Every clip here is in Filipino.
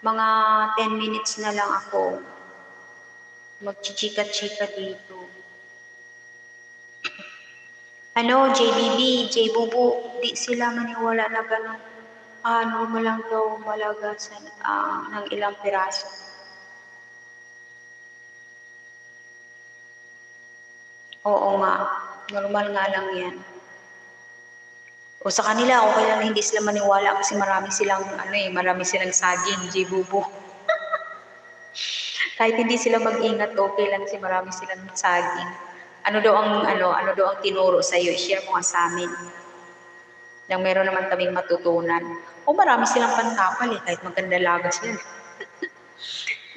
Mga 10 minutes na lang ako. Magchichika-chika dito. Ano, JBB, JBubu, di sila maniwala na gano'n. Normal lang daw malagasan ng ilang piraso. Oo nga, normal nga lang yan. O sa kanila, okay lang na hindi sila maniwala kasi marami silang saging, JBubu. Kahit hindi sila mag-ingat, okay lang kasi marami silang saging. Ano daw ang tinuro sa iyo? I-share mo nga sa amin. Nang meron naman kaming matutunan. O marami silang pantapal kahit maganda lagas yan.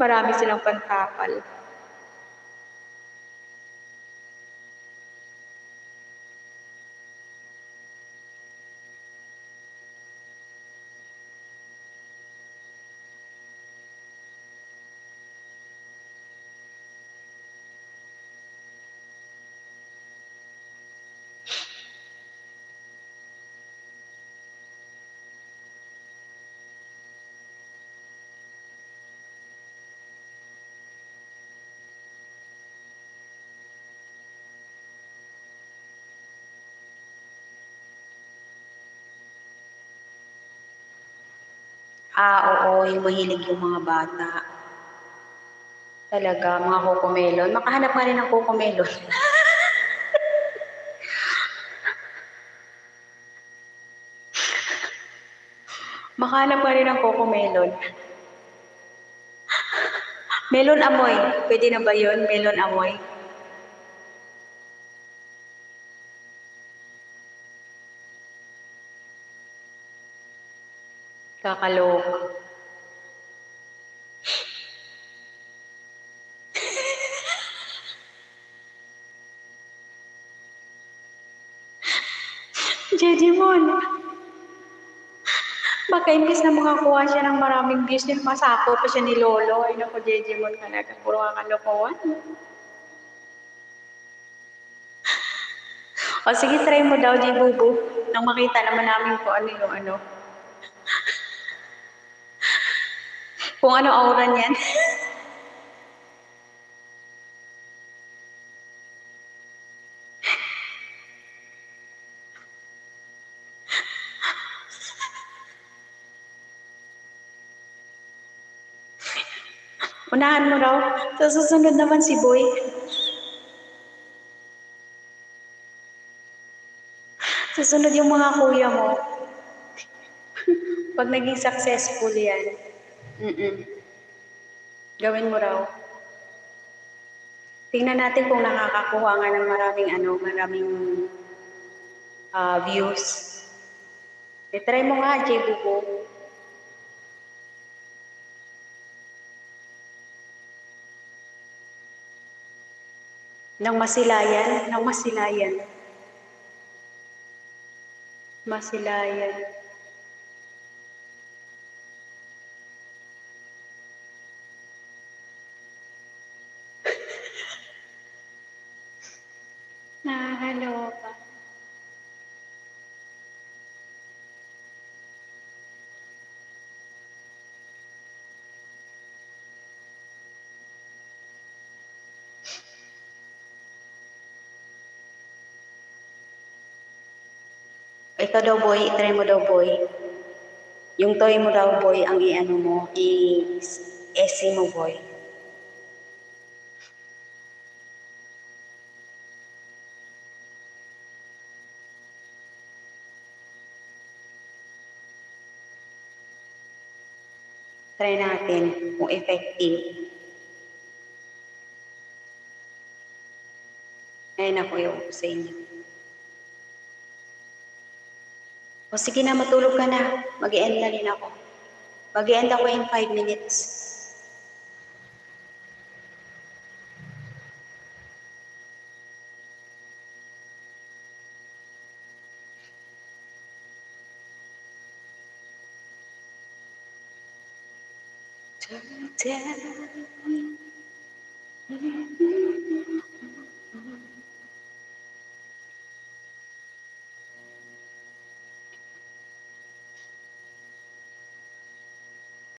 Marami silang pantapal. Oo, yung mahilig yung mga bata. Talaga, mga cocomelon. Makahanap nga rin ng cocomelon. Makahanap nga rin ng cocomelon. Melon amoy. Pwede na ba yun? Melon amoy. Kakaloka. Jejimon. Baka imbis na makakuha siya ng maraming views, masako pa siya ni Lolo. Ay naku, Jejimon talaga. Puro kakalokohan. O sige, try mo daw, Jibubu. Nang makita naman namin kung ano yung ano. Kung ano aura niyan. Unahan mo raw. Sa susunod naman si Boy. Susunod yung mga kuya mo. Pag naging successful yan. Gawin mo raw. Tingnan natin kung nakakakuha nga ng maraming views. Try mo nga, JBubu. Nang masilayan. Masilayan. Nakakaloka. Ikaw daw, Boy. Try mo daw, Boy. Yung toy mo daw, Boy, ang i-ano mo, i-essay mo, Boy. Try natin kung effective. Ayun ako yung sa inyo. O sige na, matulog ka na. Mag-i-end na rin ako. Mag-i-end ako in 5 minutes. Turn down.